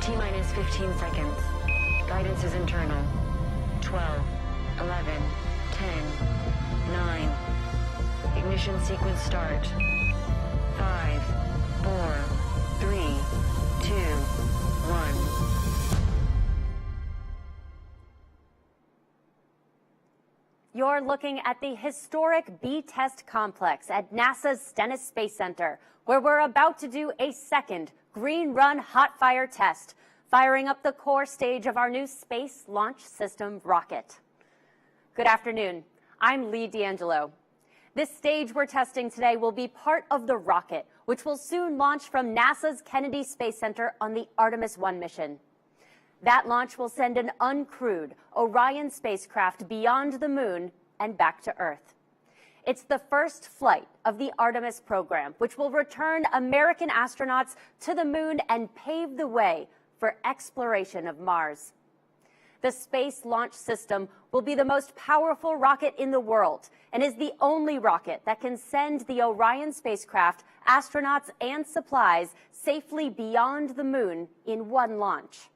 T-minus 15 seconds. Guidance is internal. 12, 11, 10, 9. Ignition sequence start. 5, 4, 3, 2, 1. You're looking at the historic B-Test complex at NASA's Stennis Space Center, where we're about to do a second green run hot fire test, firing up the core stage of our new Space Launch System rocket. Good afternoon. I'm Lee D'Angelo. This stage we're testing today will be part of the rocket, which will soon launch from NASA's Kennedy Space Center on the Artemis 1 mission. That launch will send an uncrewed Orion spacecraft beyond the moon and back to Earth. It's the first flight of the Artemis program, which will return American astronauts to the moon and pave the way for exploration of Mars. The Space Launch System will be the most powerful rocket in the world and is the only rocket that can send the Orion spacecraft, astronauts, and supplies safely beyond the moon in one launch.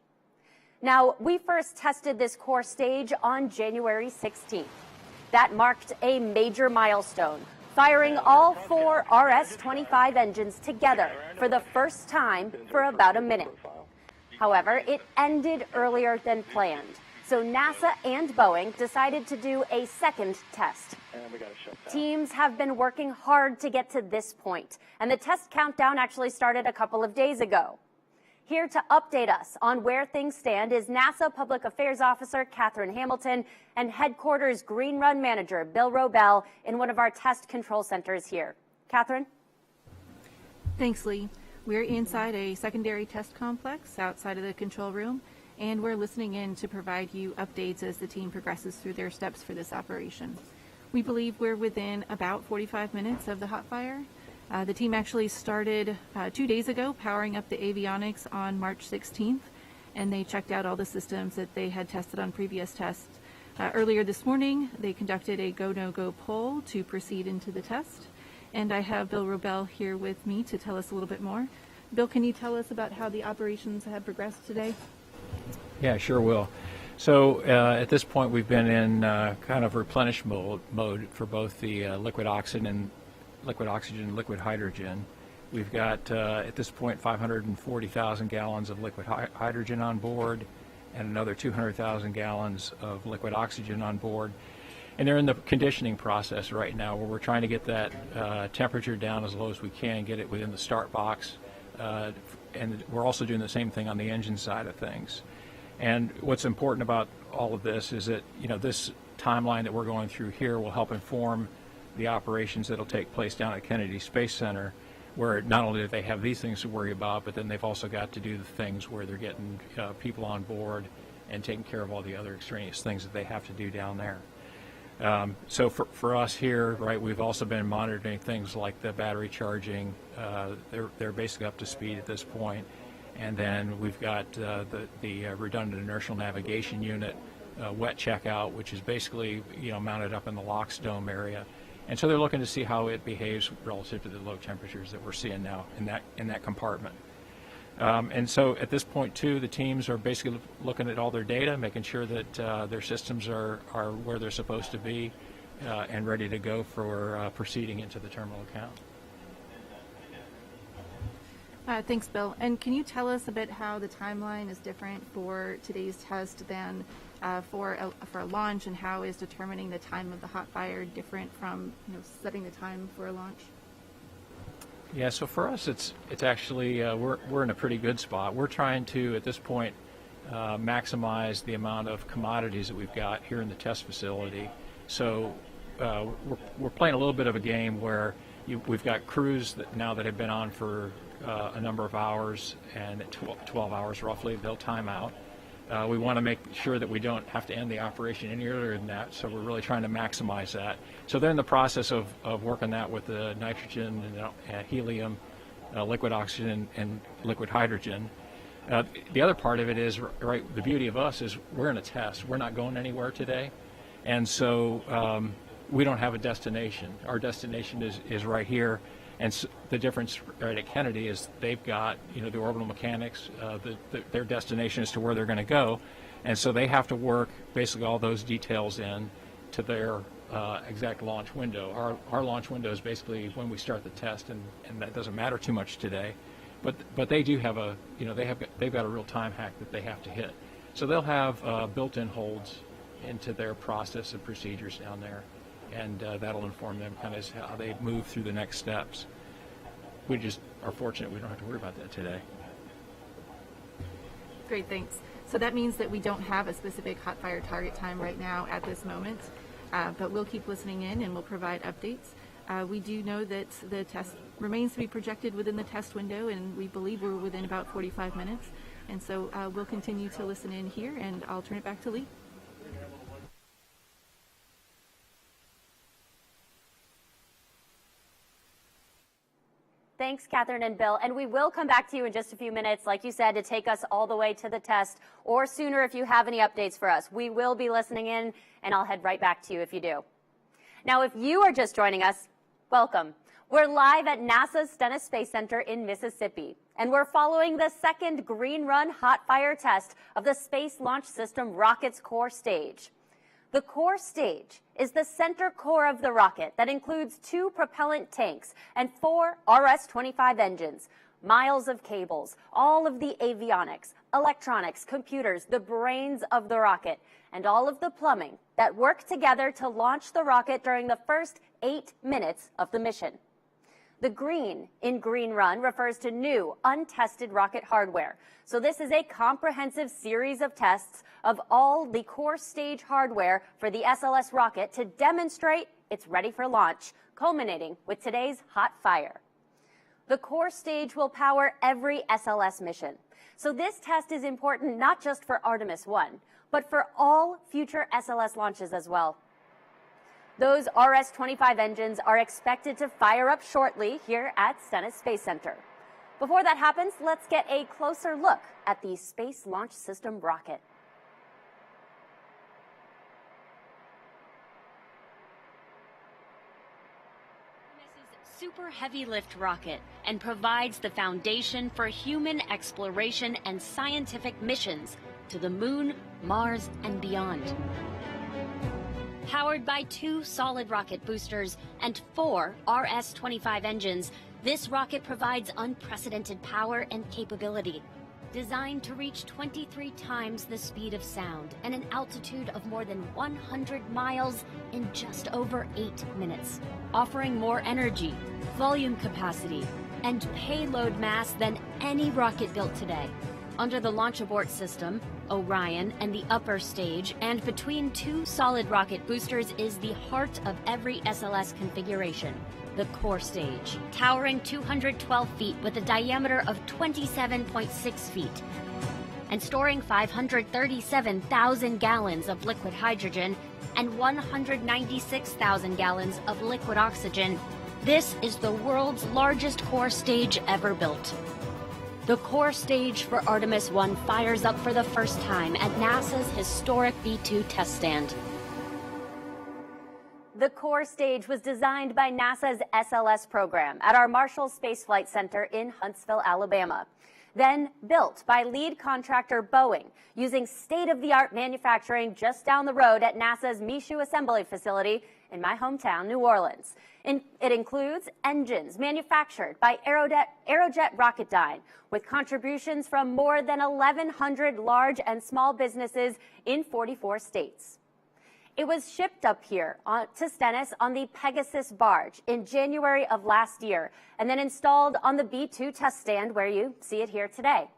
Now, we first tested this core stage on January 16th. That marked a major milestone, firing all 4 RS-25 engines together for the first time for about a minute. However, it ended earlier than planned, so NASA and Boeing decided to do a second test. Teams have been working hard to get to this point, and the test countdown actually started a couple of days ago. Here to update us on where things stand is NASA Public Affairs Officer Catherine Hamilton and Headquarters Green Run Manager Bill Robel in one of our test control centers here. Catherine? Thanks, Lee. We're inside a secondary test complex outside of the control room, and we're listening in to provide you updates as the team progresses through their steps for this operation. We believe we're within about 45 minutes of the hot fire. The team actually started 2 days ago powering up the avionics on March 16th, and they checked out all the systems that they had tested on previous tests. Earlier this morning, they conducted a go-no-go poll to proceed into the test, and I have Bill Robel here with me to tell us a little bit more. Bill, can you tell us about how the operations have progressed today? Yeah, sure will. So at this point, we've been in kind of replenish mode for both the liquid oxygen and liquid hydrogen. We've got, at this point, 540,000 gallons of liquid hydrogen on board and another 200,000 gallons of liquid oxygen on board. And they're in the conditioning process right now where we're trying to get that temperature down as low as we can, get it within the start box. And we're also doing the same thing on the engine side of things. And what's important about all of this is that, this timeline that we're going through here will help inform the operations that'll take place down at Kennedy Space Center, where not only do they have these things to worry about, but then they've also got to do the things where they're getting people on board and taking care of all the other extraneous things that they have to do down there. So for us here, right, we've also been monitoring things like the battery charging. They're basically up to speed at this point. And then we've got the redundant inertial navigation unit wet checkout, which is basically mounted up in the LOX dome area. And so they're looking to see how it behaves relative to the low temperatures that we're seeing now in that compartment. And so at this point, too, the teams are basically looking at all their data, making sure that their systems are where they're supposed to be and ready to go for proceeding into the terminal account. Thanks, Bill. And can you tell us a bit how the timeline is different for today's test than for a launch, and how is determining the time of the hot fire different from setting the time for a launch? Yeah, so for us, it's actually we're in a pretty good spot. We're trying to at this point maximize the amount of commodities that we've got here in the test facility. So we're playing a little bit of a game where we've got crews that have been on for a number of hours, and at 12 hours roughly, they'll time out. We want to make sure that we don't have to end the operation any earlier than that, so we're really trying to maximize that. So they're in the process of working that with the nitrogen and helium, liquid oxygen, and liquid hydrogen. The other part of it is, right, the beauty of us is we're in a test. We're not going anywhere today, and so we don't have a destination. Our destination is right here. And the difference right at Kennedy is they've got, the orbital mechanics, their destination as to where they're going to go. And so they have to work basically all those details in to their exact launch window. Our launch window is basically when we start the test, and that doesn't matter too much today. But they do have they've got a real time hack that they have to hit. So they'll have built-in holds into their process and procedures down there, and that'll inform them kind of how they move through the next steps. We just are fortunate we don't have to worry about that today. Great, thanks. So that means that we don't have a specific hot fire target time right now at this moment, but we'll keep listening in and we'll provide updates. We do know that the test remains to be projected within the test window, and we believe we're within about 45 minutes. And so we'll continue to listen in here, and I'll turn it back to Lee. Thanks, Catherine and Bill. And we will come back to you in just a few minutes, like you said, to take us all the way to the test, or sooner if you have any updates for us. We will be listening in, and I'll head right back to you if you do. Now, if you are just joining us, welcome. We're live at NASA's Stennis Space Center in Mississippi, and we're following the second Green Run hot fire test of the Space Launch System rocket's core stage. The core stage is the center core of the rocket that includes 2 propellant tanks and 4 RS-25 engines, miles of cables, all of the avionics, electronics, computers, the brains of the rocket, and all of the plumbing that work together to launch the rocket during the first 8 minutes of the mission. The green in Green Run refers to new, untested rocket hardware. So this is a comprehensive series of tests of all the core stage hardware for the SLS rocket to demonstrate it's ready for launch, culminating with today's hot fire. The core stage will power every SLS mission. So this test is important not just for Artemis 1, but for all future SLS launches as well. Those RS-25 engines are expected to fire up shortly here at Stennis Space Center. Before that happens, let's get a closer look at the Space Launch System rocket. Super heavy lift rocket and provides the foundation for human exploration and scientific missions to the Moon, Mars, and beyond. Powered by 2 solid rocket boosters and 4 RS-25 engines, this rocket provides unprecedented power and capability. Designed to reach 23 times the speed of sound and an altitude of more than 100 miles in just over 8 minutes, offering more energy, volume capacity, and payload mass than any rocket built today. Under the launch abort system, Orion, and the upper stage, and between 2 solid rocket boosters is the heart of every SLS configuration, the core stage, towering 212 feet with a diameter of 27.6 feet, and storing 537,000 gallons of liquid hydrogen and 196,000 gallons of liquid oxygen. This is the world's largest core stage ever built. The core stage for Artemis 1 fires up for the first time at NASA's historic B-2 test stand. The core stage was designed by NASA's SLS program at our Marshall Space Flight Center in Huntsville, Alabama. Then built by lead contractor Boeing, using state-of-the-art manufacturing just down the road at NASA's Michoud Assembly Facility in my hometown, New Orleans. It includes engines manufactured by Aerojet Rocketdyne, with contributions from more than 1,100 large and small businesses in 44 states. It was shipped up here to Stennis on the Pegasus barge in January of last year, and then installed on the B-2 test stand where you see it here today.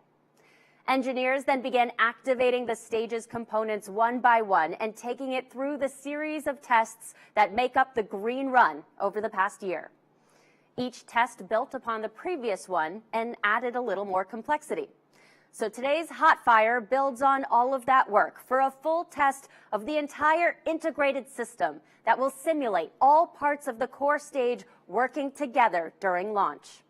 Engineers then began activating the stage's components one by one and taking it through the series of tests that make up the Green Run over the past year. Each test built upon the previous one and added a little more complexity. So today's hot fire builds on all of that work for a full test of the entire integrated system that will simulate all parts of the core stage working together during launch.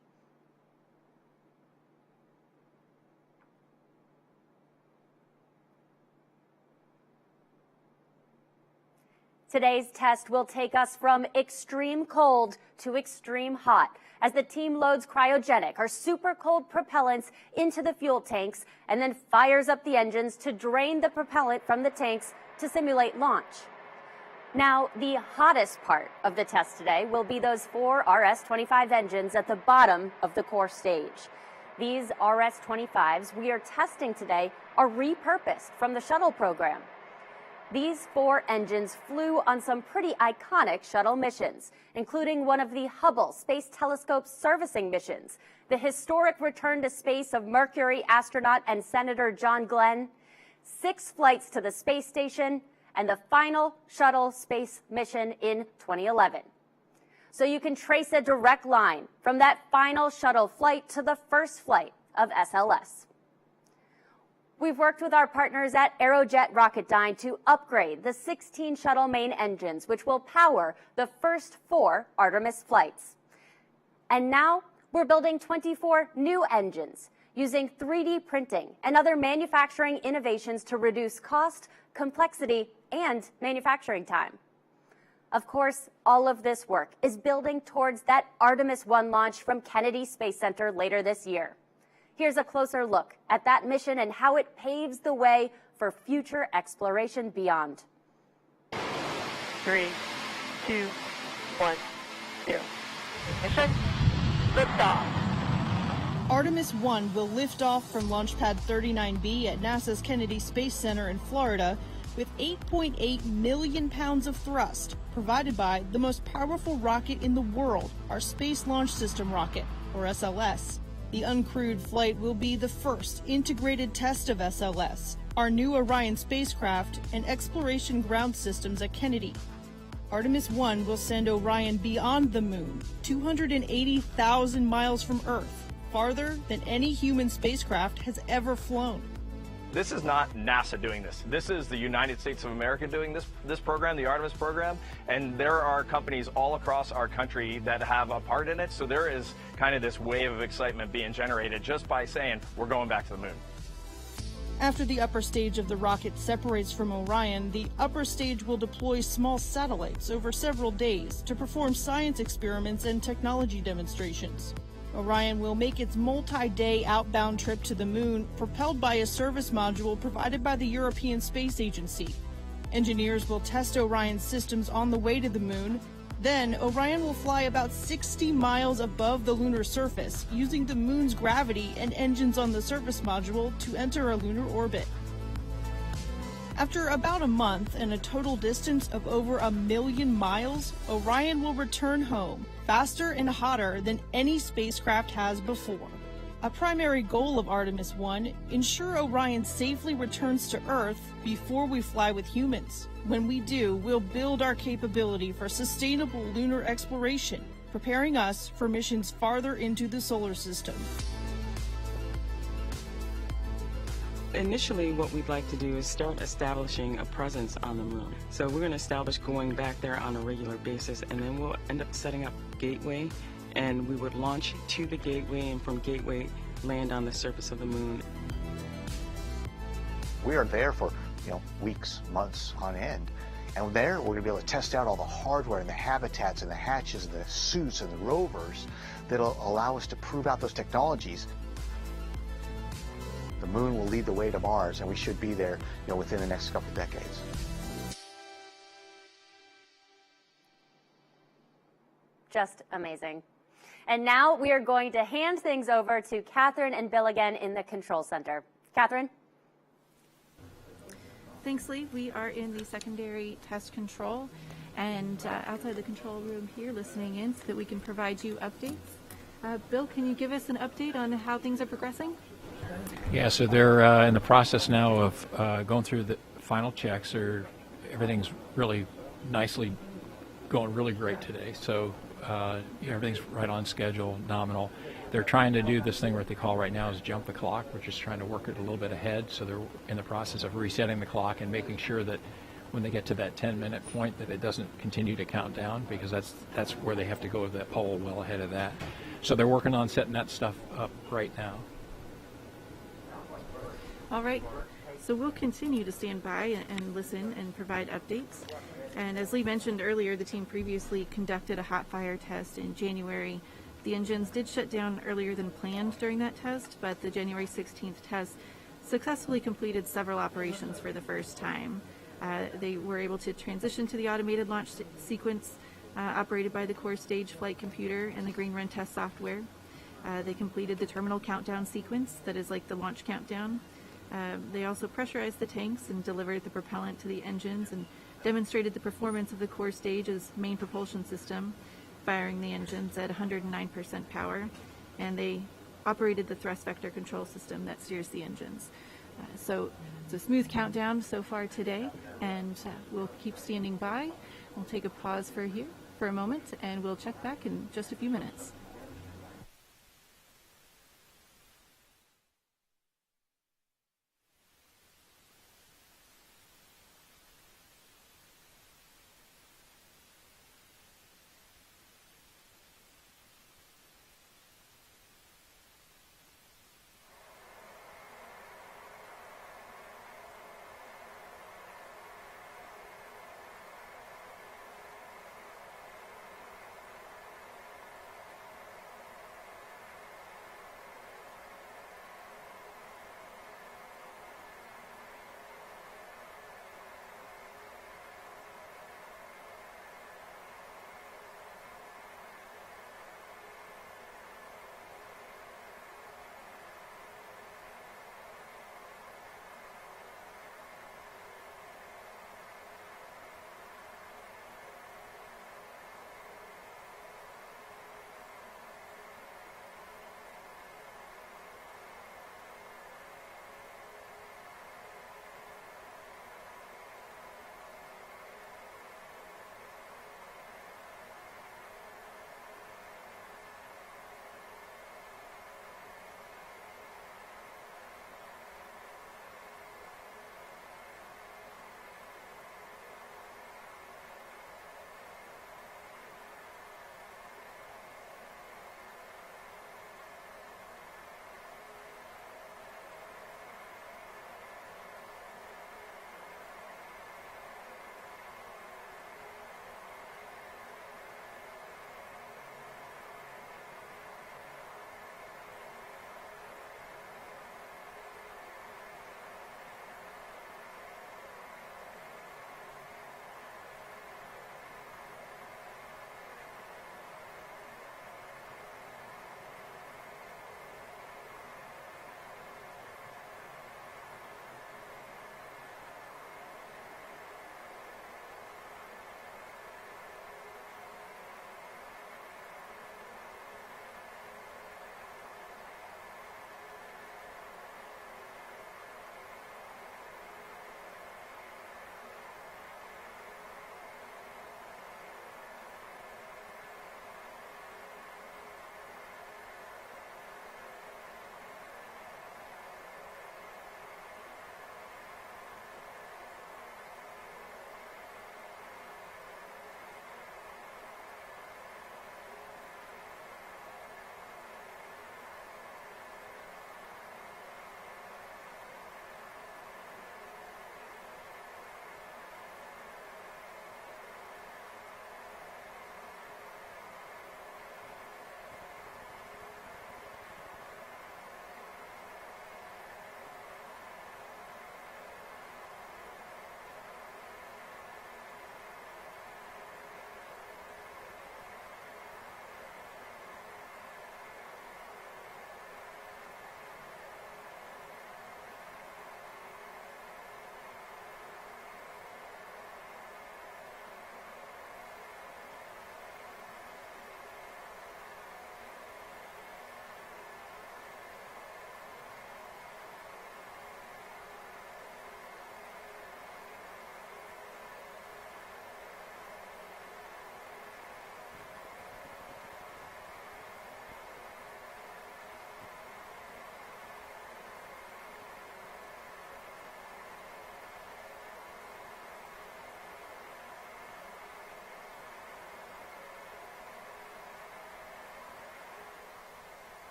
Today's test will take us from extreme cold to extreme hot as the team loads cryogenic or super cold propellants into the fuel tanks and then fires up the engines to drain the propellant from the tanks to simulate launch. Now, the hottest part of the test today will be those 4 RS-25 engines at the bottom of the core stage. These RS-25s we are testing today are repurposed from the shuttle program. These 4 engines flew on some pretty iconic shuttle missions, including one of the Hubble Space Telescope's servicing missions, the historic return to space of Mercury astronaut and Senator John Glenn, 6 flights to the space station, and the final shuttle space mission in 2011. So you can trace a direct line from that final shuttle flight to the first flight of SLS. We've worked with our partners at Aerojet Rocketdyne to upgrade the 16 shuttle main engines, which will power the first 4 Artemis flights. And now we're building 24 new engines using 3D printing and other manufacturing innovations to reduce cost, complexity, and manufacturing time. Of course, all of this work is building towards that Artemis 1 launch from Kennedy Space Center later this year. Here's a closer look at that mission and how it paves the way for future exploration beyond. 3, 2, 1, 0. Mission liftoff. Artemis 1 will lift off from Launch Pad 39B at NASA's Kennedy Space Center in Florida with 8.8 million pounds of thrust provided by the most powerful rocket in the world, our Space Launch System rocket, or SLS. The uncrewed flight will be the first integrated test of SLS, our new Orion spacecraft, and exploration ground systems at Kennedy. Artemis 1 will send Orion beyond the moon, 280,000 miles from Earth, farther than any human spacecraft has ever flown. This is not NASA doing this. This is the United States of America doing this program, the Artemis program, and there are companies all across our country that have a part in it, so there is kind of this wave of excitement being generated just by saying, we're going back to the moon. After the upper stage of the rocket separates from Orion, the upper stage will deploy small satellites over several days to perform science experiments and technology demonstrations. Orion will make its multi-day outbound trip to the moon, propelled by a service module provided by the European Space Agency. Engineers will test Orion's systems on the way to the moon. Then, Orion will fly about 60 miles above the lunar surface, using the moon's gravity and engines on the service module to enter a lunar orbit. After about a month and a total distance of over 1 million miles, Orion will return home, faster and hotter than any spacecraft has before. A primary goal of Artemis 1, ensure Orion safely returns to Earth before we fly with humans. When we do, we'll build our capability for sustainable lunar exploration, preparing us for missions farther into the solar system. Initially, what we'd like to do is start establishing a presence on the moon. So we're going to establish going back there on a regular basis, and then we'll end up setting up Gateway, and we would launch to the Gateway, and from Gateway land on the surface of the moon. We are there for weeks, months on end. And there we're going to be able to test out all the hardware and the habitats and the hatches and the suits and the rovers that'll allow us to prove out those technologies. The moon will lead the way to Mars, and we should be there within the next couple of decades. Just amazing. And now we are going to hand things over to Catherine and Bill again in the control center. Catherine? Thanks, Lee. We are in the secondary test control and outside the control room here listening in so that we can provide you updates. Bill, can you give us an update on how things are progressing? Yeah, so they're in the process now of going through the final checks. Everything's really nicely going really great today. So everything's right on schedule, nominal. They're trying to do this thing what they call right now is jump the clock. We're just trying to work it a little bit ahead. So they're in the process of resetting the clock and making sure that when they get to that 10-minute point that it doesn't continue to count down, because that's where they have to go with that pole well ahead of that. So they're working on setting that stuff up right now. All right. So we'll continue to stand by and listen and provide updates. And as Lee mentioned earlier, the team previously conducted a hot fire test in January. The engines did shut down earlier than planned during that test, but the January 16th test successfully completed several operations for the first time. They were able to transition to the automated launch sequence operated by the core stage flight computer and the green run test software. They completed the terminal countdown sequence that is like the launch countdown. They also pressurized the tanks and delivered the propellant to the engines and demonstrated the performance of the core stage's main propulsion system, firing the engines at 109% power, and they operated the thrust vector control system that steers the engines. So it's a smooth countdown so far today, and we'll keep standing by. We'll take a pause for a moment, and we'll check back in just a few minutes.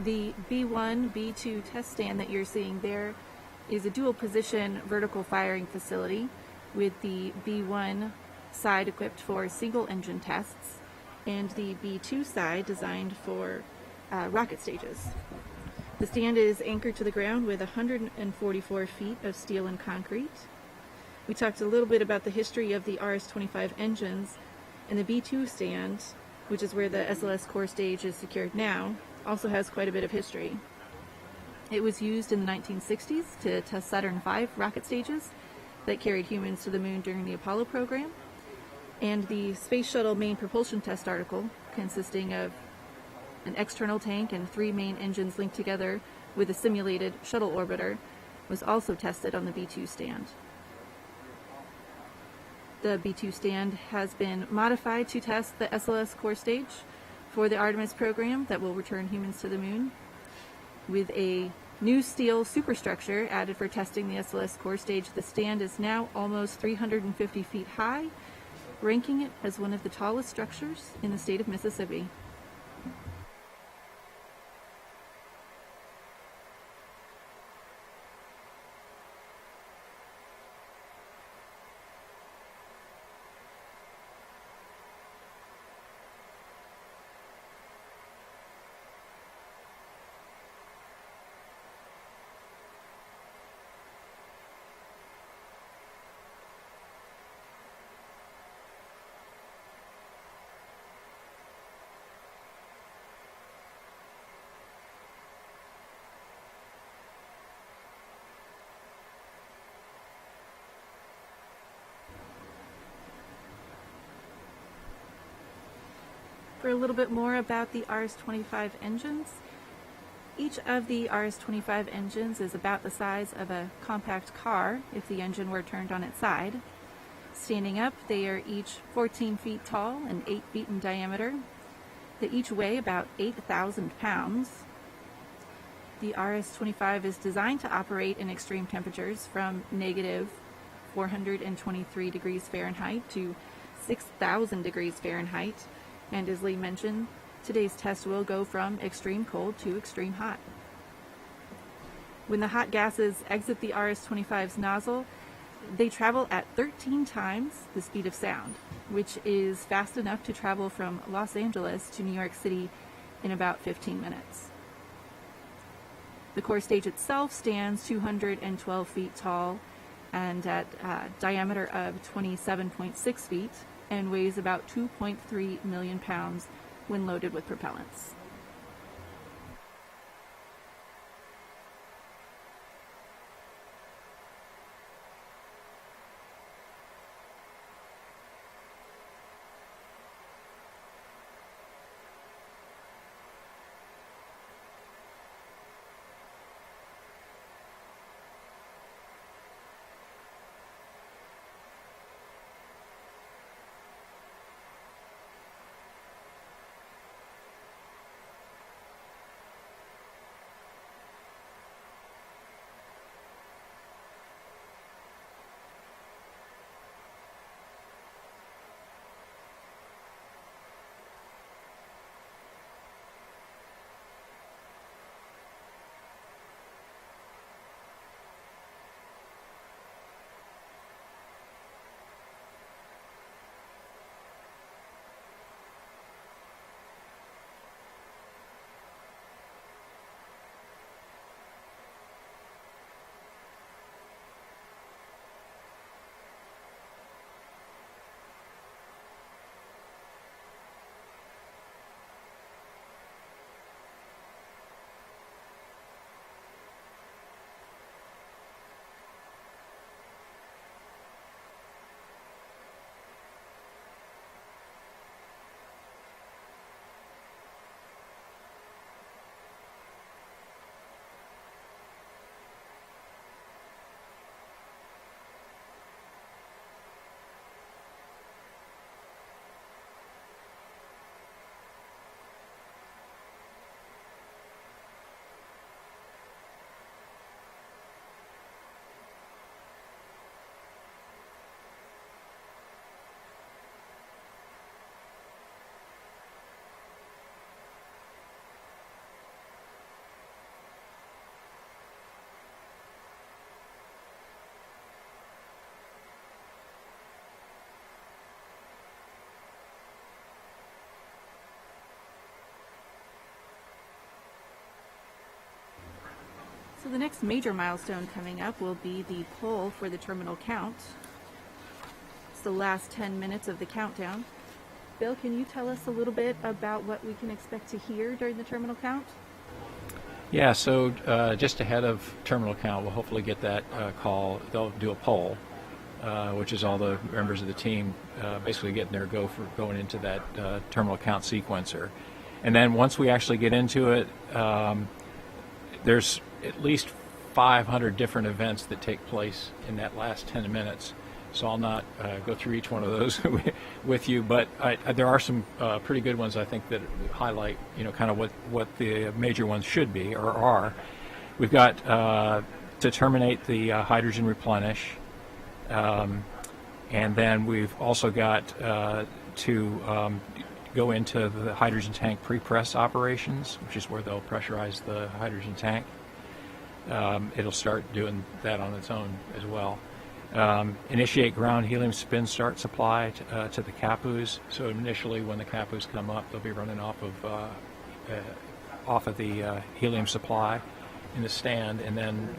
The B1, B2 test stand that you're seeing there is a dual position vertical firing facility with the B1 side equipped for single engine tests and the B2 side designed for rocket stages. The stand is anchored to the ground with 144 feet of steel and concrete. We talked a little bit about the history of the RS-25 engines, and the B2 stand, which is where the SLS core stage is secured now, also has quite a bit of history. It was used in the 1960s to test Saturn V rocket stages that carried humans to the moon during the Apollo program, and the Space Shuttle main propulsion test article, consisting of an external tank and 3 main engines linked together with a simulated shuttle orbiter, was also tested on the B2 stand. The B2 stand has been modified to test the SLS core stage for the Artemis program that will return humans to the moon, with a new steel superstructure added for testing the SLS core stage. The stand is now almost 350 feet high, ranking it as one of the tallest structures in the state of Mississippi. For a little bit more about the RS-25 engines, each of the RS-25 engines is about the size of a compact car if the engine were turned on its side. Standing up, they are each 14 feet tall and 8 feet in diameter. They each weigh about 8,000 pounds. The RS-25 is designed to operate in extreme temperatures from negative 423 degrees Fahrenheit to 6,000 degrees Fahrenheit. And as Lee mentioned, today's test will go from extreme cold to extreme hot. When the hot gases exit the RS-25's nozzle, they travel at 13 times the speed of sound, which is fast enough to travel from Los Angeles to New York City in about 15 minutes. The core stage itself stands 212 feet tall and at a diameter of 27.6 feet and weighs about 2.3 million pounds when loaded with propellants. the next major milestone coming up will be the poll for the terminal count. It's the last 10 minutes of the countdown. Bill, can you tell us a little bit about what we can expect to hear during the terminal count? Yeah, so just ahead of terminal count, we'll hopefully get that call. They'll do a poll, which is all the members of the team basically getting their go for going into that terminal count sequencer. And then once we actually get into it, there's at least 500 different events that take place in that last 10 minutes. So I'll not go through each one of those with you, but there are some pretty good ones, I think, that highlight, kind of what the major ones should be or are. We've got to terminate the hydrogen replenish, and then we've also got to go into the hydrogen tank pre-press operations, which is where they'll pressurize the hydrogen tank. It'll start doing that on its own as well. Initiate ground helium spin start supply to the CAPUs. So initially, when the CAPUs come up, they'll be running off of the helium supply in the stand, and then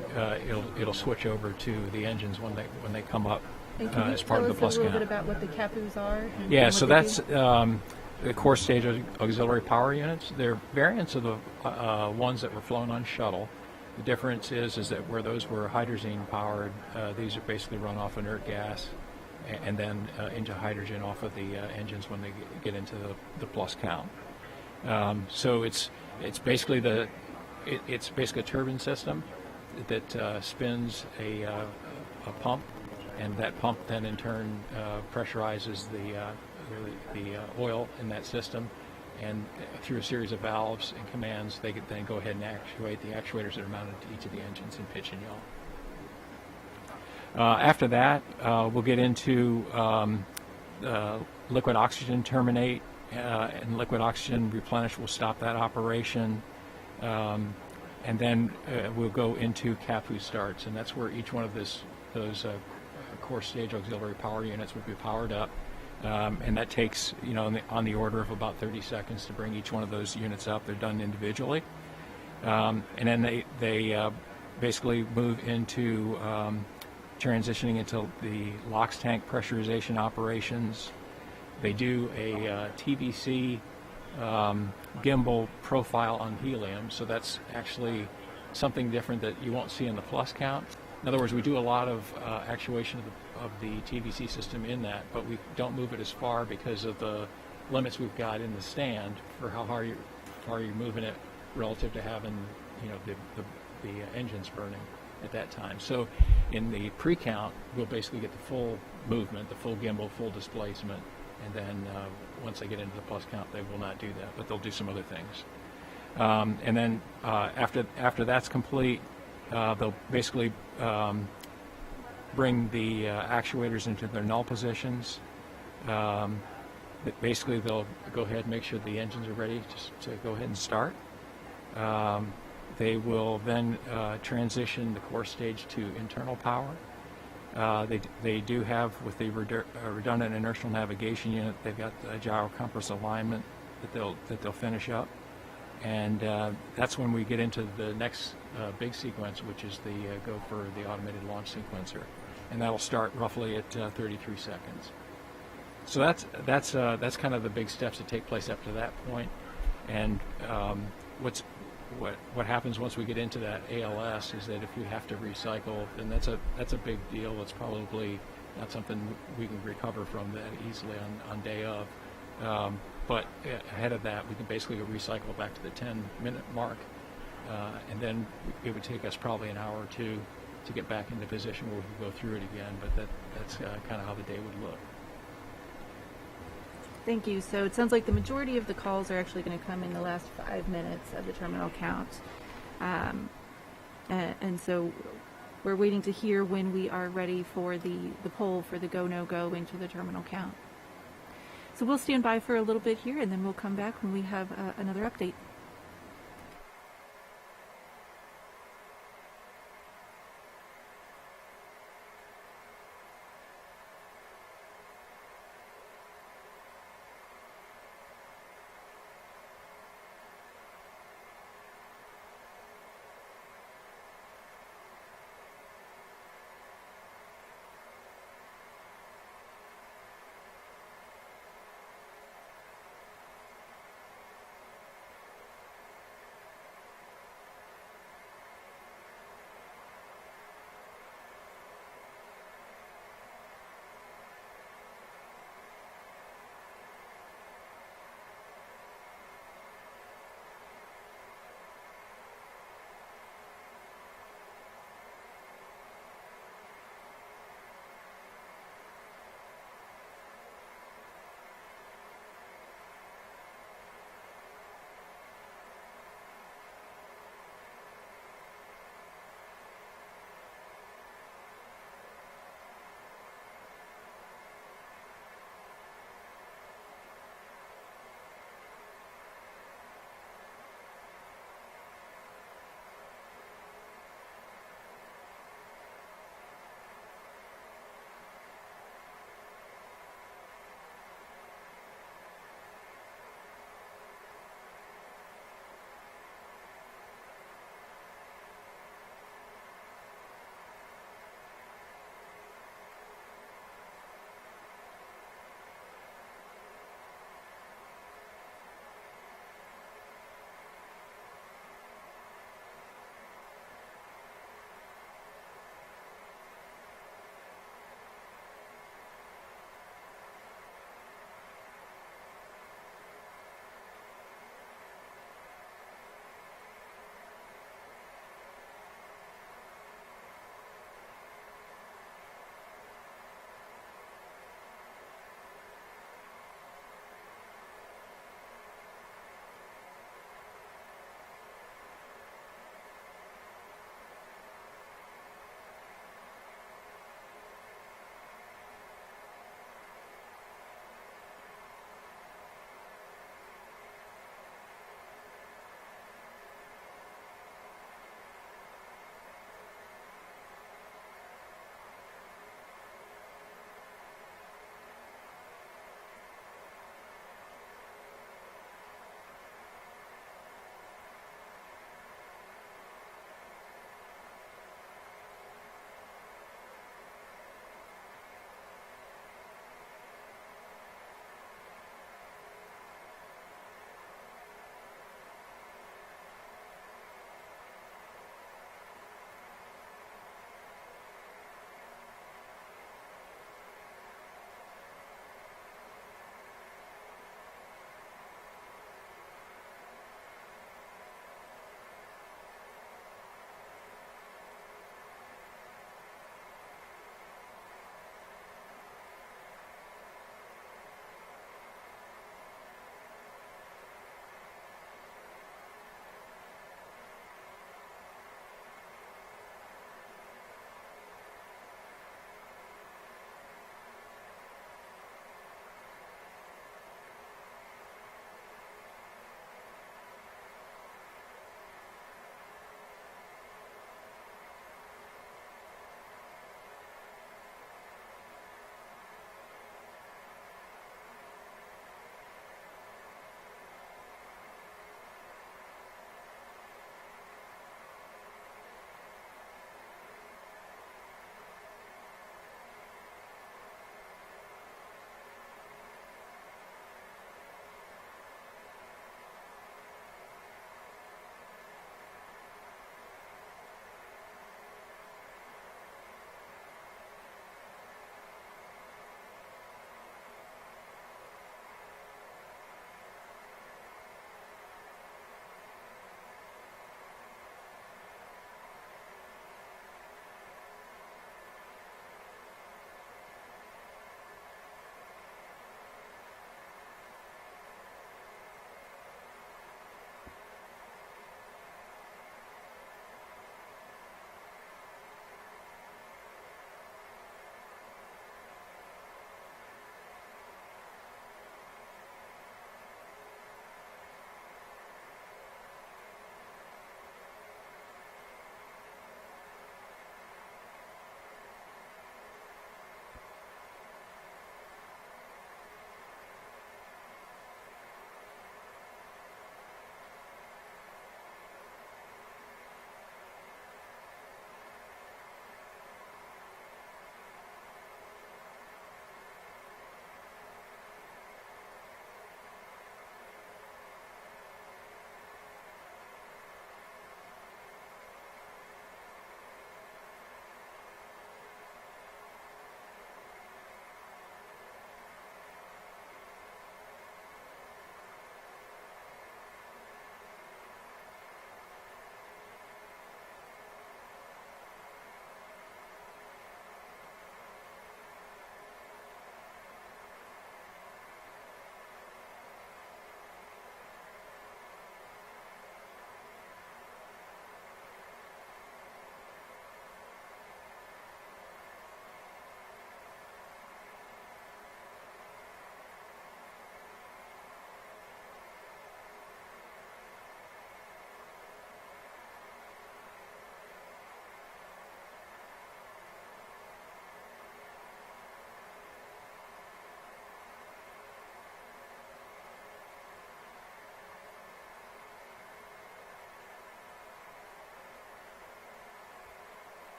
it'll switch over to the engines when they come up as part of the plus count. Can you tell us a little bit about what the CAPUs are? Yeah, so that's the core stage auxiliary power units. They're variants of the ones that were flown on shuttle. The difference is that where those were hydrogen powered, these are basically run off inert gas and then into hydrogen off of the engines when they get into the plus count. So it's basically it's basically a turbine system that spins a pump, and that pump then in turn pressurizes the oil in that system. And through a series of valves and commands, they could then go ahead and actuate the actuators that are mounted to each of the engines in pitch and yaw. After that, we'll get into liquid oxygen terminate, and liquid oxygen replenish will stop that operation. And then we'll go into CAPU starts, and that's where each one of those core stage auxiliary power units would be powered up. And that takes, on the order of about 30 seconds to bring each one of those units up. They're done individually. And then they basically move into transitioning into the LOX tank pressurization operations. They do a TVC gimbal profile on helium, so that's actually something different that you won't see in the plus count. In other words, we do a lot of actuation of the TVC system in that, but we don't move it as far because of the limits we've got in the stand for how far you're moving it relative to having the engines burning at that time. So in the pre-count, we'll basically get the full movement, the full gimbal, full displacement, and then once they get into the plus count, they will not do that, but they'll do some other things. And then after that's complete, they'll basically bring the actuators into their null positions. Basically, they'll go ahead and make sure the engines are ready to go ahead and start. They will then transition the core stage to internal power. They do have, with the redundant inertial navigation unit, they've got the gyro compass alignment that they'll finish up. And that's when we get into the next big sequence, which is the go for the automated launch sequencer, and that'll start roughly at 33 seconds. So that's kind of the big steps that take place up to that point. And what happens once we get into that ALS is that if we have to recycle, then that's a big deal. It's probably not something we can recover from that easily on day of. But ahead of that, we can basically recycle back to the 10-minute mark, and then it would take us probably an hour or two to get back into position where we can go through it again. But that's kind of how the day would look. Thank you. So it sounds like the majority of the calls are actually going to come in the last 5 minutes of the terminal count. And so we're waiting to hear when we are ready for the poll for the go, no go into the terminal count. So we'll stand by for a little bit here, and then we'll come back when we have another update.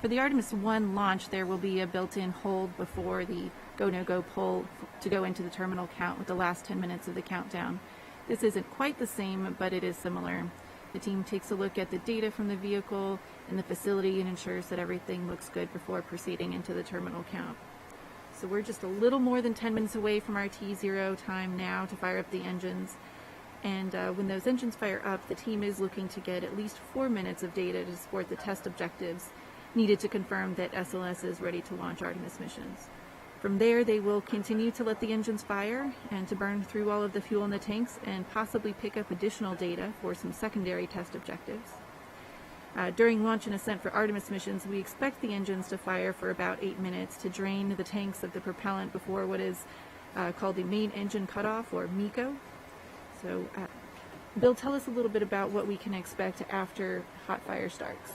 For the Artemis 1 launch, there will be a built-in hold before the go-no-go pull to go into the terminal count with the last 10 minutes of the countdown. This isn't quite the same, but it is similar. The team takes a look at the data from the vehicle and the facility and ensures that everything looks good before proceeding into the terminal count. So we're just a little more than 10 minutes away from our T0 time now to fire up the engines. And when those engines fire up, the team is looking to get at least 4 minutes of data to support the test objectives needed to confirm that SLS is ready to launch Artemis missions. From there, they will continue to let the engines fire and to burn through all of the fuel in the tanks and possibly pick up additional data for some secondary test objectives. During launch and ascent for Artemis missions, we expect the engines to fire for about 8 minutes to drain the tanks of the propellant before what is called the main engine cutoff, or MECO. So, Bill, tell us a little bit about what we can expect after hot fire starts.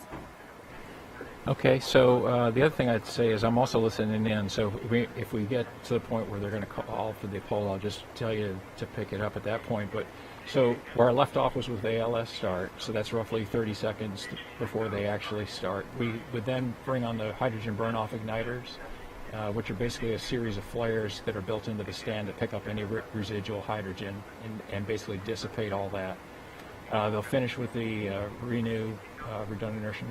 Okay, so the other thing I'd say is I'm also listening in, so if we get to the point where they're going to call for the poll, I'll just tell you to pick it up at that point. But so where I left off was with ALS start, so that's roughly 30 seconds before they actually start. We would then bring on the hydrogen burn-off igniters, which are basically a series of flares that are built into the stand that pick up any residual hydrogen and basically dissipate all that. They'll finish with the renew redundant inertial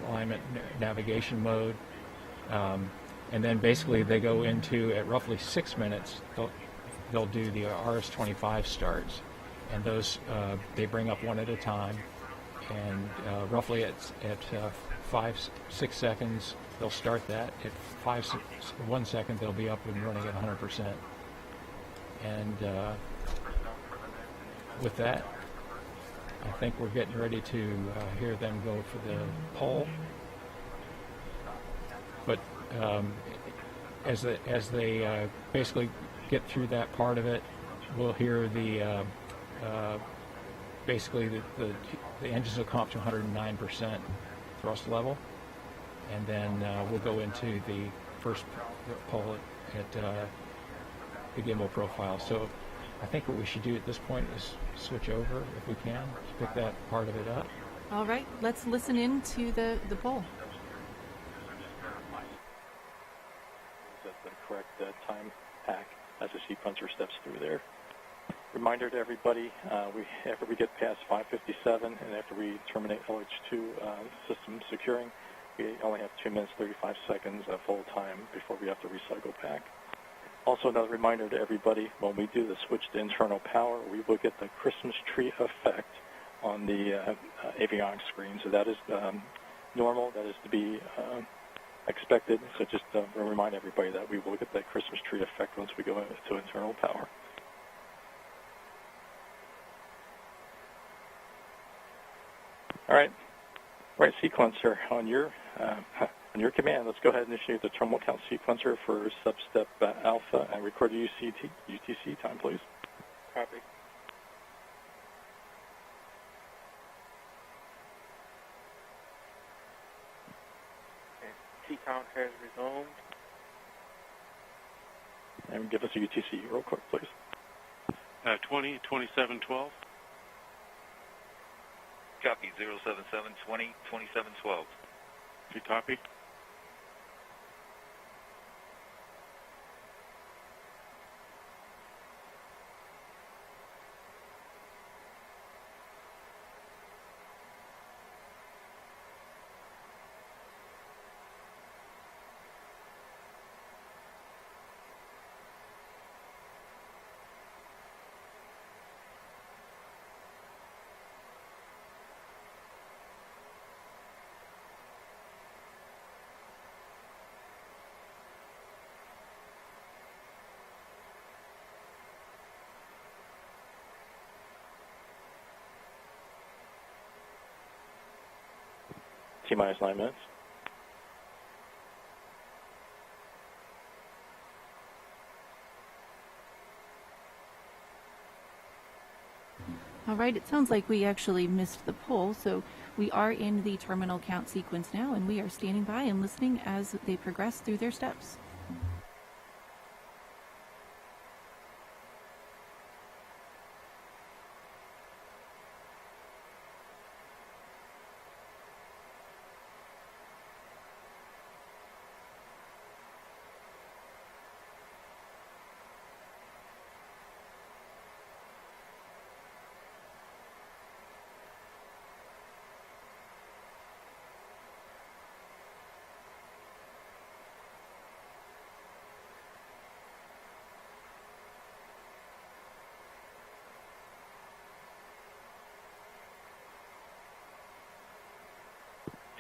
alignment navigation mode, and then basically they go into, at roughly 6 minutes, they'll do the RS-25 starts, and those they bring up one at a time, and roughly at 5-6 seconds they'll start that. At 1 second they'll be up and running at 100%, and with that, I think we're getting ready to hear them go for the poll. But as they basically get through that part of it, we'll hear the basically the engines will come up to 109% thrust level, and then we'll go into the first poll at the gimbal profile. So I think what we should do at this point is switch over, if we can, to pick that part of it up. All right, let's listen in to the poll. That's the correct time pack as the sequencer steps through there. Reminder to everybody, after we get past 557 and after we terminate LH2 system securing, we only have 2 minutes 35 seconds of full time before we have to recycle pack. Also, another reminder to everybody, when we do the switch to internal power, we will get the Christmas tree effect on the avionics screen. So that is normal, that is to be expected. So just remind everybody that we will get that Christmas tree effect once we go into internal power. All right, sequencer, on your command, let's go ahead and initiate the terminal count sequencer for substep alpha and record the UTC time, please. Copy. T count has resumed. And give us a UTC real quick, please. 20, 2712. Copy, 077, 20, 2712. You copy? T-minus 9 minutes. All right, it sounds like we actually missed the poll, so we are in the terminal count sequence now, and we are standing by and listening as they progress through their steps.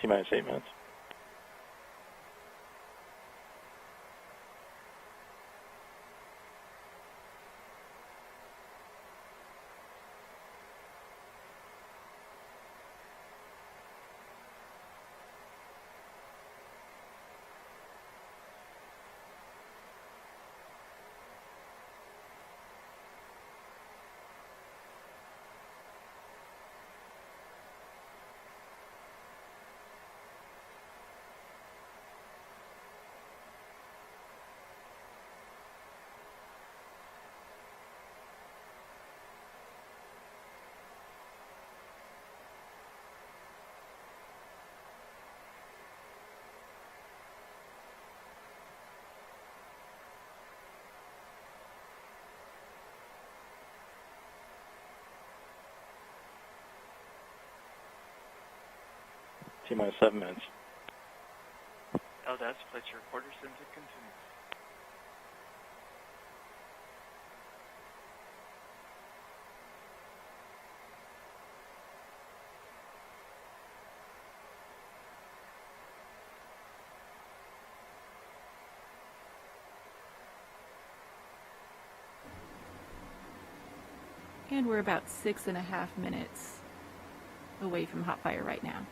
T-minus 8 minutes. T-minus 7 minutes. LDAS, place your recorder systems to continue. And we're about 6.5 minutes away from hot fire right now.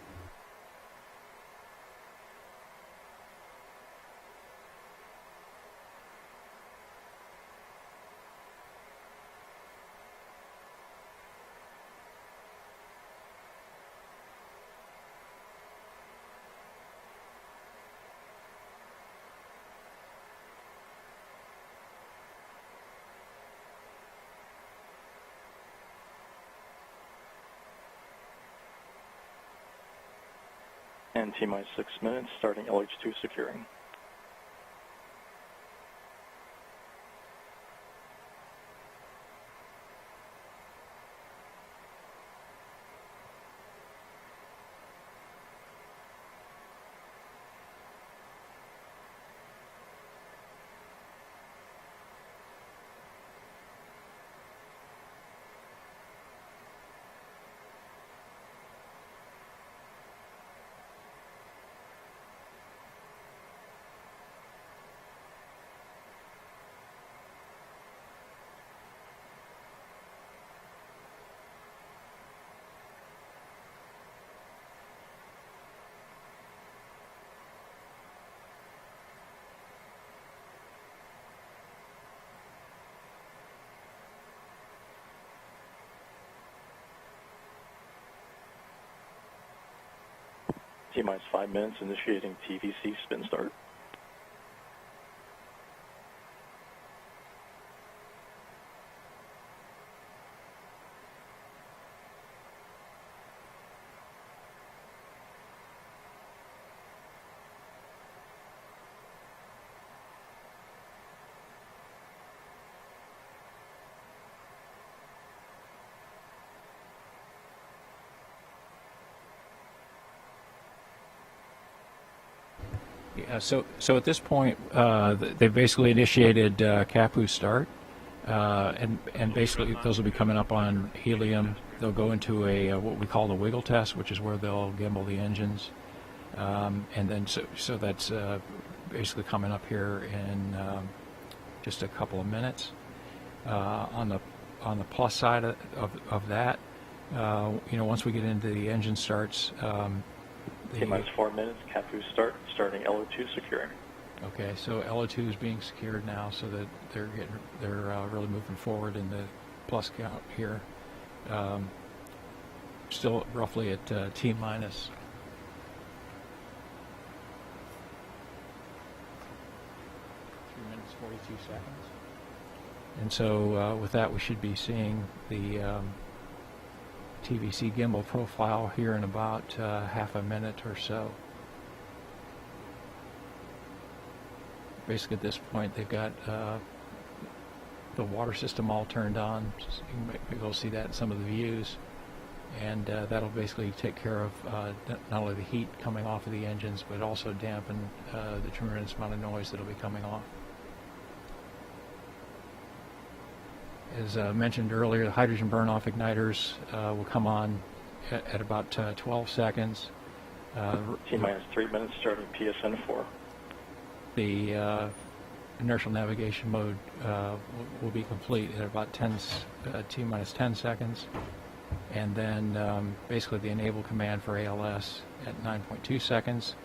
And T-minus 6 minutes, starting LH2 securing. T-minus 5 minutes, initiating TVC spin start. Yeah, so at this point, they've basically initiated CAPU start, and basically those will be coming up on helium. They'll go into a what we call the wiggle test, which is where they'll gimbal the engines, and then so that's basically coming up here in just a couple of minutes. On the plus side of that, once we get into the engine starts. T-minus 4 minutes, CAPU start, starting LO2 securing. Okay, so LO2 is being secured now, so that they're really moving forward in the plus count here. Still roughly at T minus. Three minutes 42 seconds. And so with that, we should be seeing the TVC gimbal profile here in about half a minute or so. Basically at this point they've got the water system all turned on. So you might be able to see that in some of the views, and that'll basically take care of not only the heat coming off of the engines, but also dampen the tremendous amount of noise that'll be coming off. As mentioned earlier, the hydrogen burn-off igniters will come on at about 12 seconds. T-minus 3 minutes starting PSN 4. The inertial navigation mode will be complete at about T-minus 10 seconds. And then basically the enable command for ALS at 9.2 seconds.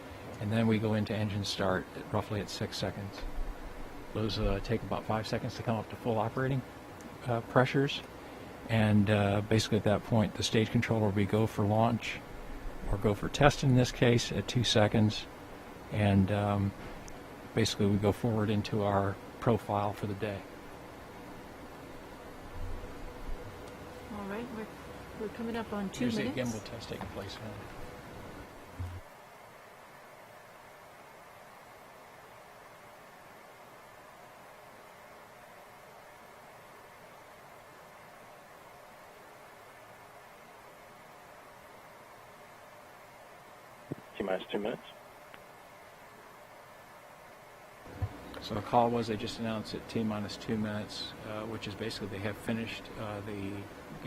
And then we go into engine start roughly at 6 seconds. Those take about 5 seconds to come up to full operating pressures. And basically at that point, the stage controller will be go for launch, or go for test in this case, at 2 seconds. And basically we go forward into our profile for the day. All right, we're coming up on 2 Here's minutes. the gimbal test taking place now. T-minus 2 minutes. So the call was they just announced at T-minus 2 minutes, which is basically they have finished the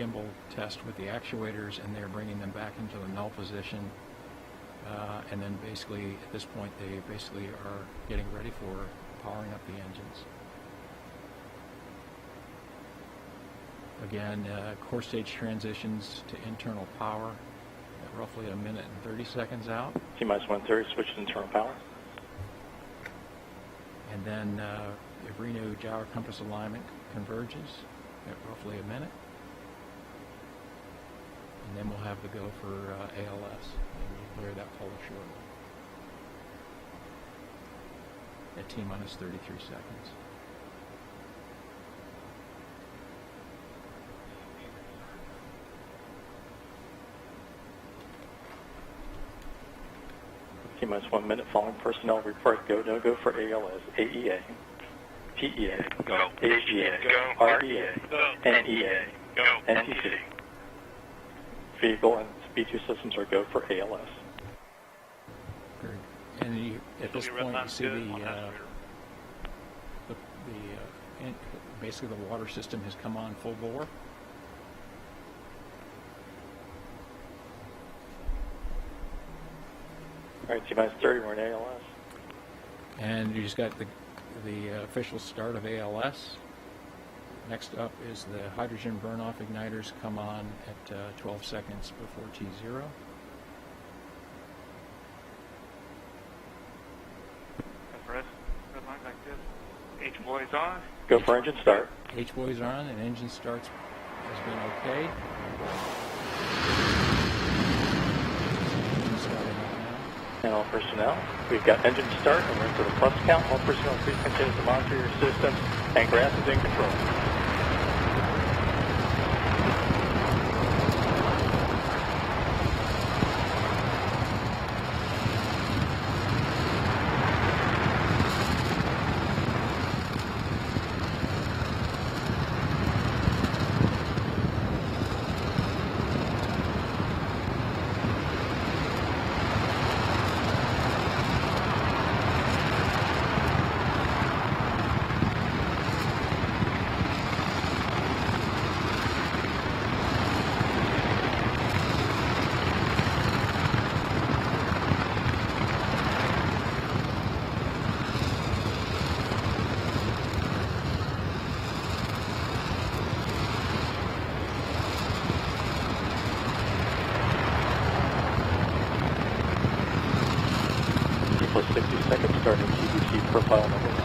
gimbal test with the actuators, and they're bringing them back into the null position. And then basically at this point they basically are getting ready for powering up the engines. Again, core stage transitions to internal power at roughly 1 minute and 30 seconds out. T-minus 130, switch to internal power. And then if RENU gyro compass alignment converges at roughly 1 minute. And then we'll have the go for ALS, and we'll clear that polar shortly at T-minus 33 seconds. T-minus 1 minute following personnel report go, no go for ALS, AEA, PEA, Go. AGA, Go. REA, Go. NEA, Go. NTC. Vehicle and B2 systems are go for ALS. And at this point, you see basically the water system has come on full bore. All right, T-minus 30, we're in ALS. And you just got the official start of ALS. Next up is the hydrogen burn-off igniters come on at 12 seconds before T0. Press red line like this. H-boys on. Go for engine start. H-boys are on, and engine starts has been okay. Engine starting up now. And all personnel, we've got engine start, and we're into the plus count. All personnel, please continue to monitor your system, and grass is in control. Plus 60 seconds starting TBC profile number 1.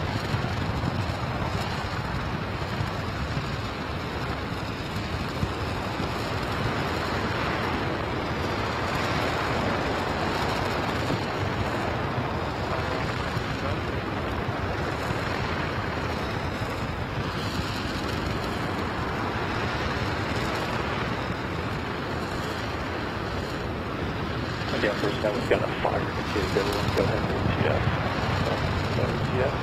Again, first now we've got a fire indicator. Everyone go ahead and ATS. So ATS.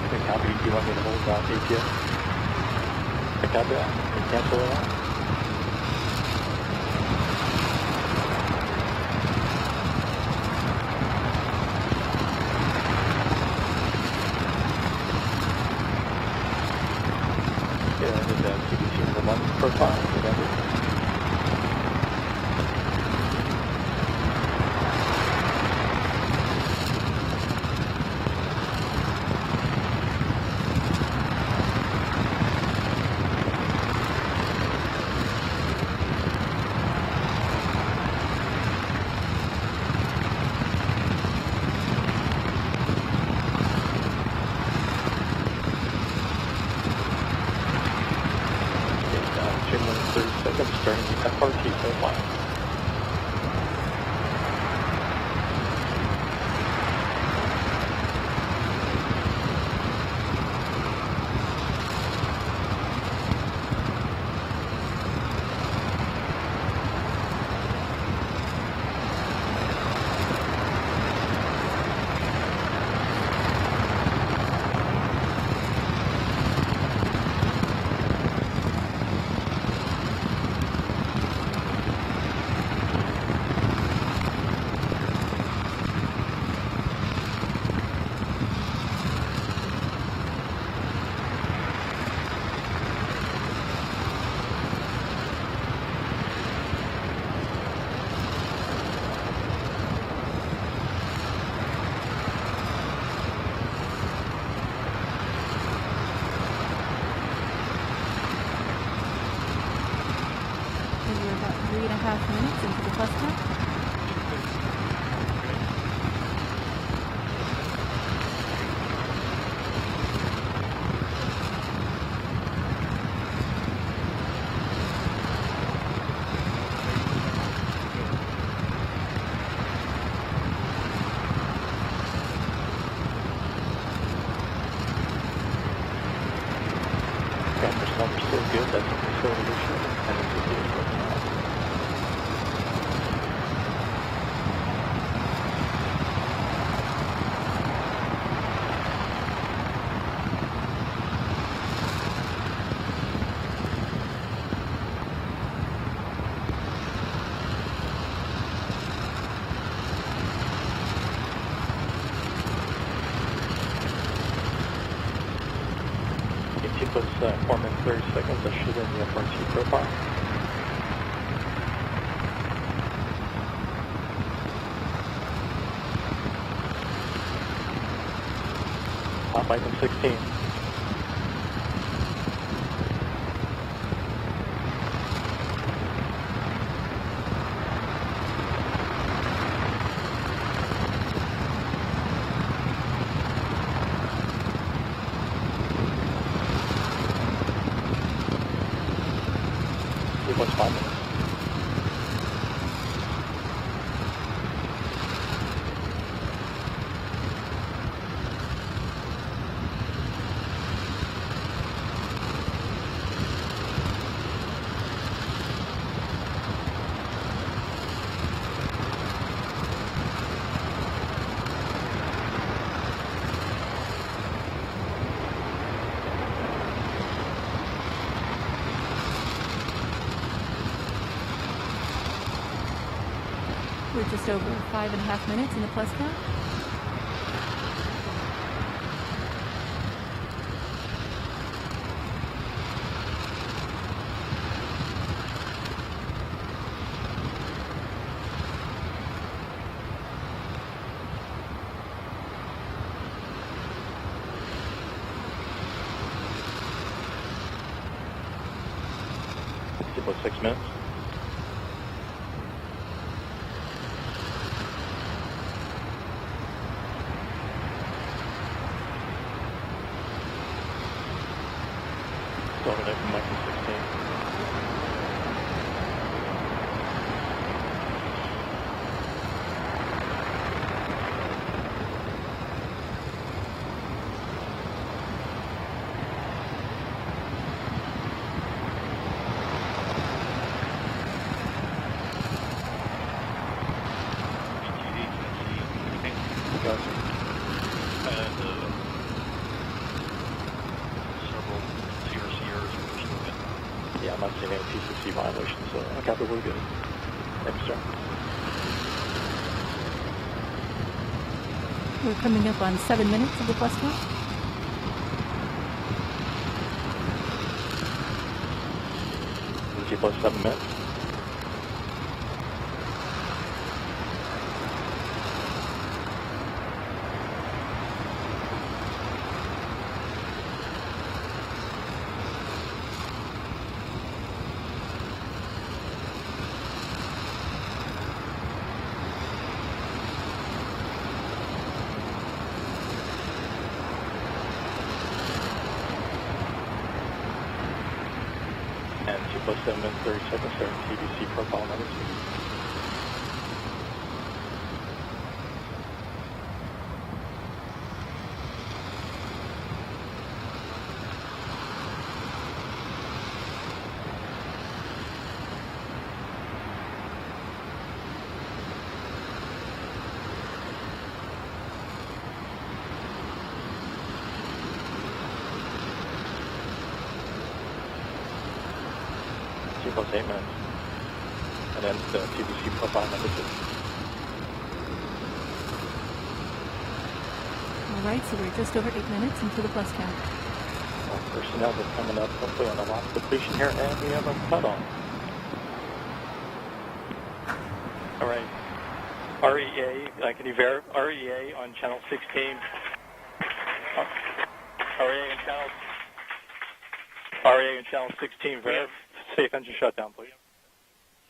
Okay, copy. Do you want me to hold down ATS? Okay, copy that. Can you cancel it out? Yeah, FRT profile. We're about 3.5 minutes into the plus count. Campus number still good. That's a facility issue. And it's a vehicle now. Keep us 4 minutes 30 seconds. I should in the FRT profile. Top item 16. What's 5 minutes? We're just over 5.5 minutes in the plus count. About 6 minutes. Over there from Michael 16. Yeah, I'm not seeing any T6C violations, so I got the we're good. Thanks, sir. We're coming up on 7 minutes of the plus count. G plus 7 minutes. And plus 7 minutes 30 seconds, start TBC profile number 2. Plus 8 minutes, and then the TBC profile number 2. All right, so we're just over 8 minutes into the plus count. Well, personnel is coming up hopefully on the last depletion here, and we have a cutoff. All right, REA, can you verify REA on channel 16? REA on channel 16, verify. Safe engine shutdown, please.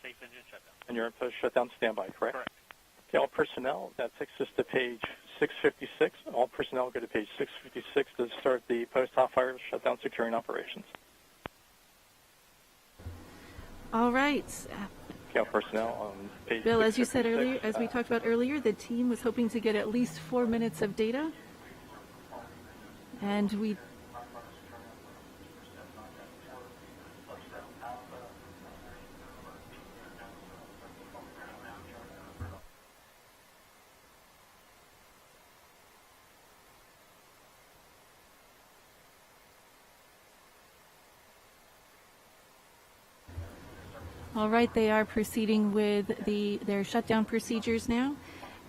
Safe engine shutdown. And you're in post shutdown standby, correct? Correct. Okay, all personnel, that takes us to page 656. All personnel go to page 656 to start the post-hot fire shutdown securing operations. All right. Okay, all personnel on page Bill, as you said 656, earlier, as we talked about earlier, the team was hoping to get at least 4 minutes of data. And we All right, they are proceeding with their shutdown procedures now.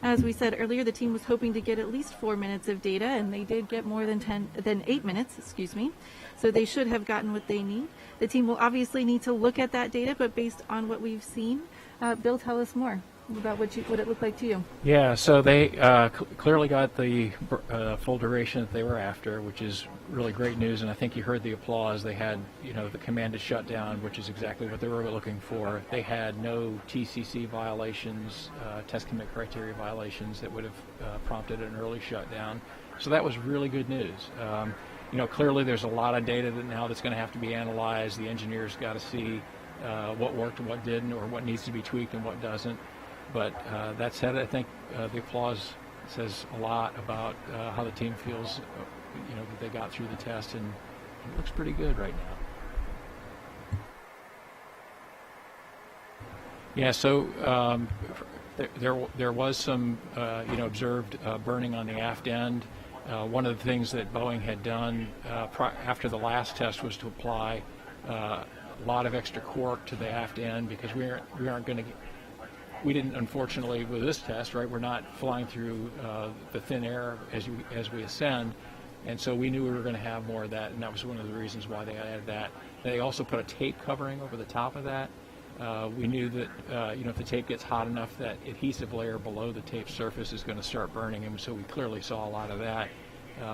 As we said earlier, the team was hoping to get at least 4 minutes of data, and they did get more than 8 minutes, excuse me. So they should have gotten what they need. The team will obviously need to look at that data, but based on what we've seen, Bill, tell us more about what it looked like to you. Yeah, so they clearly got the full duration that they were after, which is really great news, and I think you heard the applause. They had, the commanded shutdown, which is exactly what they were looking for. They had no TCC violations, test commit criteria violations that would have prompted an early shutdown. So that was really good news. Clearly there's a lot of data that's going to have to be analyzed. The engineers got to see what worked and what didn't, or what needs to be tweaked and what doesn't. But that said, I think the applause says a lot about how the team feels, that they got through the test, and it looks pretty good right now. Yeah, so there was some, observed burning on the aft end. One of the things that Boeing had done after the last test was to apply a lot of extra cork to the aft end, because we aren't going to. We didn't, unfortunately, with this test, right? We're not flying through the thin air as we ascend, and so we knew we were going to have more of that, and that was one of the reasons why they added that. They also put a tape covering over the top of that. We knew that if the tape gets hot enough, that adhesive layer below the tape surface is going to start burning, and so we clearly saw a lot of that.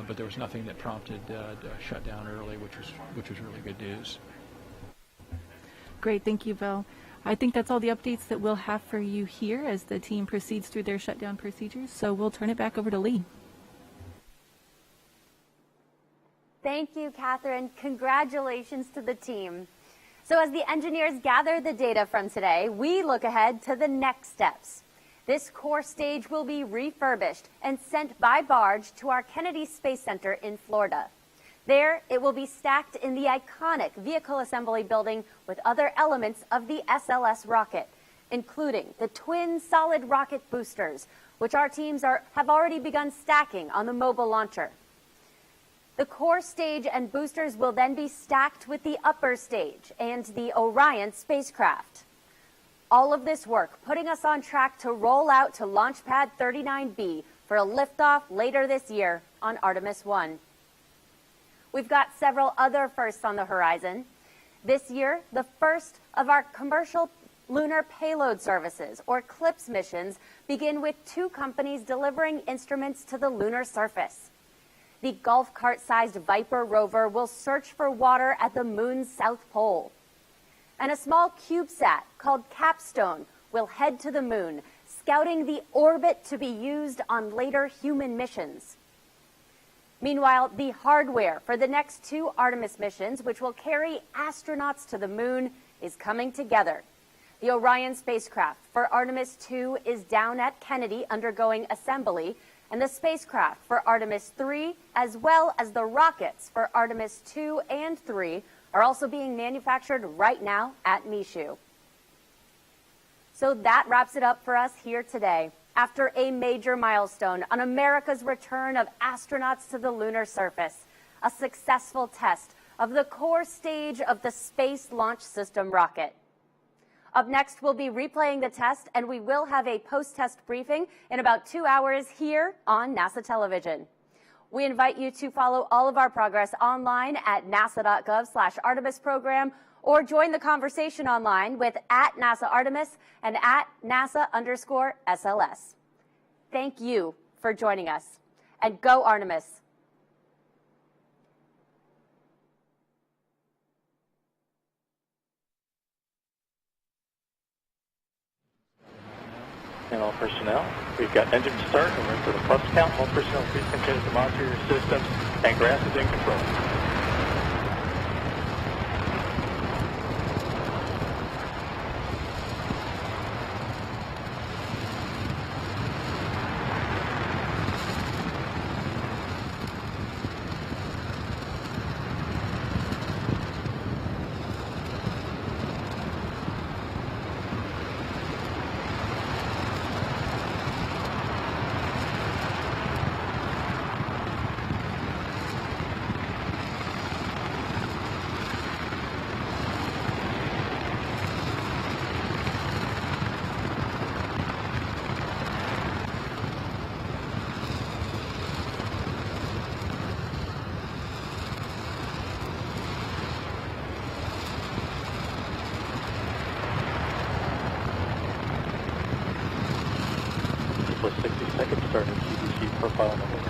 But there was nothing that prompted shut down early, which was really good news. Great, thank you, Bill. I think that's all the updates that we'll have for you here as the team proceeds through their shutdown procedures. So we'll turn it back over to Lee. Thank you, Catherine. Congratulations to the team. So as the engineers gather the data from today, we look ahead to the next steps. This core stage will be refurbished and sent by barge to our Kennedy Space Center in Florida. There, it will be stacked in the iconic vehicle assembly building with other elements of the SLS rocket, including the twin solid rocket boosters, which our teams have already begun stacking on the mobile launcher. The core stage and boosters will then be stacked with the upper stage and the Orion spacecraft. All of this work putting us on track to roll out to Launch Pad 39B for a liftoff later this year on Artemis 1. We've got several other firsts on the horizon. This year, the first of our commercial lunar payload services, or CLPS missions, begin with 2 companies delivering instruments to the lunar surface. The golf cart-sized Viper rover will search for water at the moon's south pole. And a small CubeSat called Capstone will head to the moon, scouting the orbit to be used on later human missions. Meanwhile, the hardware for the next 2 Artemis missions, which will carry astronauts to the moon, is coming together. The Orion spacecraft for Artemis 2 is down at Kennedy undergoing assembly, and the spacecraft for Artemis 3, as well as the rockets for Artemis 2 and 3, are also being manufactured right now at Michoud. So that wraps it up for us here today. After a major milestone on America's return of astronauts to the lunar surface, a successful test of the core stage of the Space Launch System rocket. Up next, we'll be replaying the test, and we will have a post-test briefing in about 2 hours here on NASA television. We invite you to follow all of our progress online at nasa.gov/Artemis program, or join the conversation online with @NASA-Artemis and @NASA_SLS. Thank you for joining us, and go Artemis. And all personnel, we've got engine start, and we're for the plus count. All personnel, please continue to monitor your systems, and grass is in control. Plus 60 seconds starting CBC profile number 9.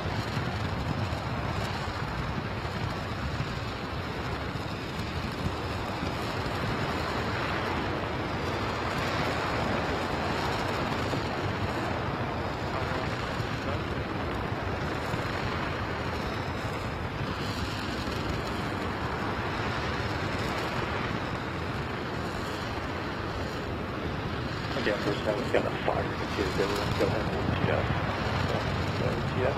Again, personnel, we've got a fire. You can see that everyone go ahead and ETS. So, ETS.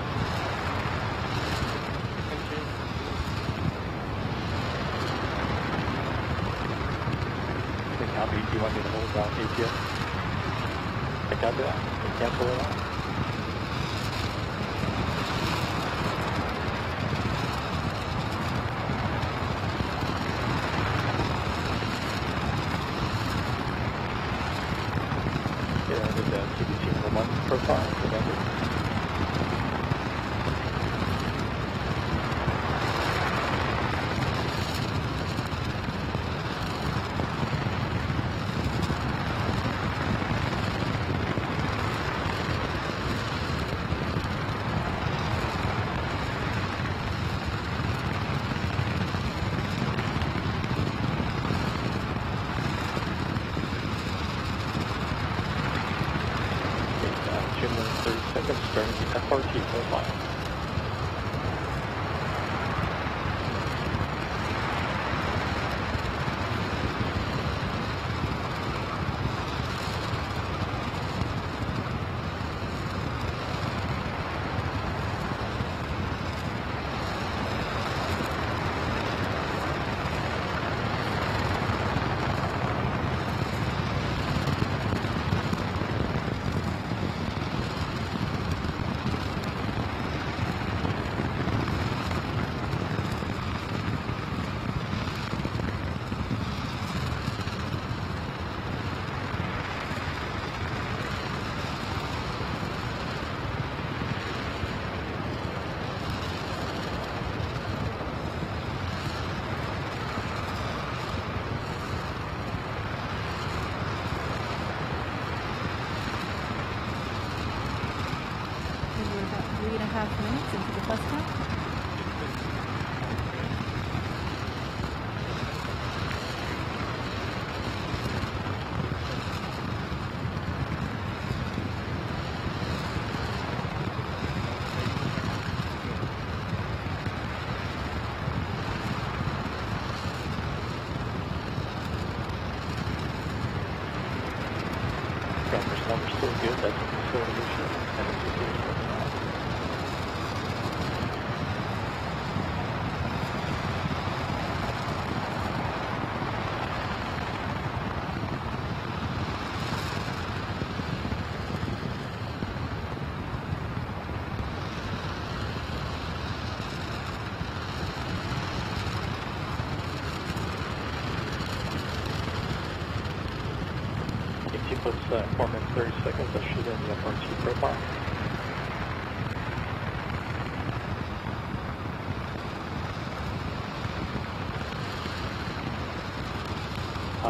Okay, how many do you want me to hold down ETS? I got that. You cancel it out. Profile, remember. Starting the FRT profile. Minutes into the plus count. Compressor number's still good. That's a facility issue. And it's a good one. 4 minutes, 30 seconds. I'll shoot in the FRT profile.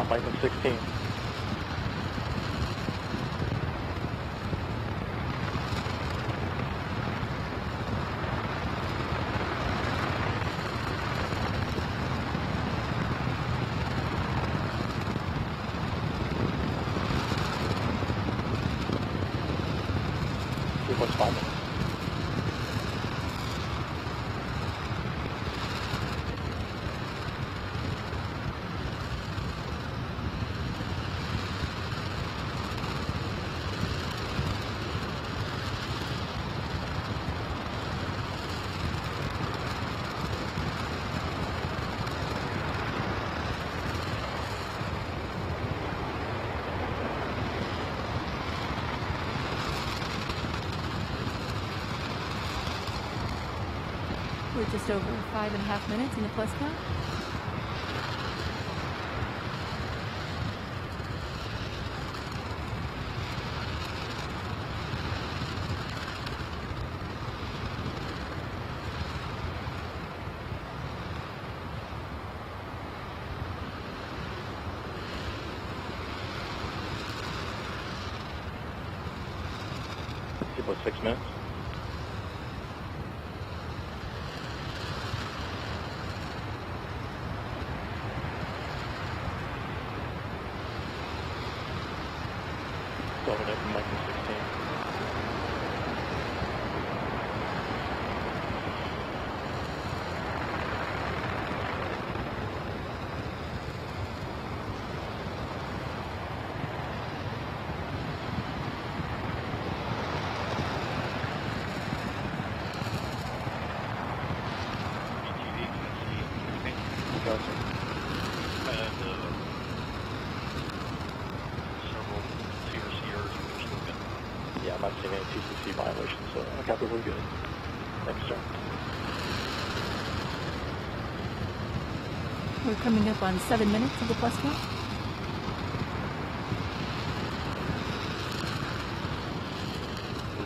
Lightning 16. What's 5 minutes? We're just over 5.5 minutes in the plus count. About 6 minutes. Over there from Lightning 16. Yeah, I'm not seeing any TCC violations, so I got really good. Thanks, sir. We're coming up on 7 minutes of the plus count.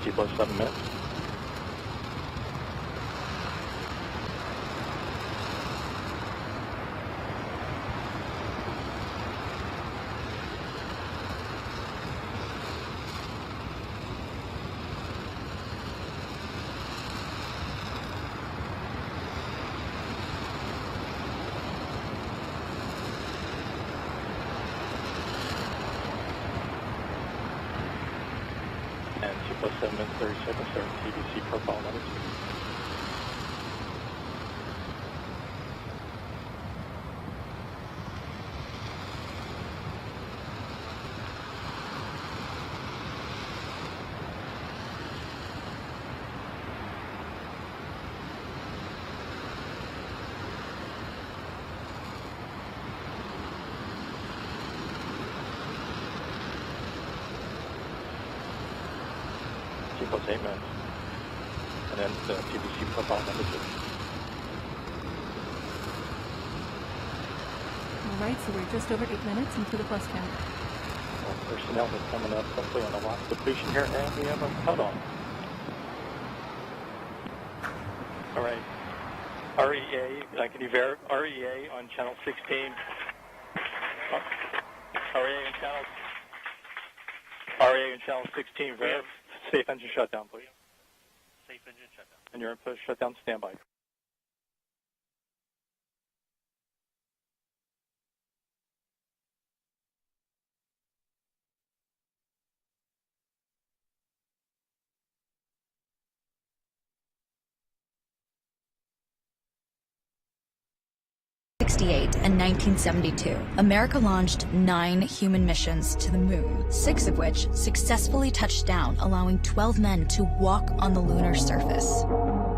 T plus 7 minutes. And T plus 7 minutes, 30 seconds, start TBC profile number 2. T plus 8 minutes. And then the TBC profile number 2. All right, so we're just over 8 minutes into the plus count. Well, personnel is coming up hopefully on the last depletion here, and we have a cutoff. All right. REA, can you verify REA on channel 16? REA on channel 16, safe engine shutdown, please. Safe engine shutdown. And your input shutdown standby. 1968 and 1972, America launched 9 human missions to the moon, 6 of which successfully touched down, allowing 12 men to walk on the lunar surface.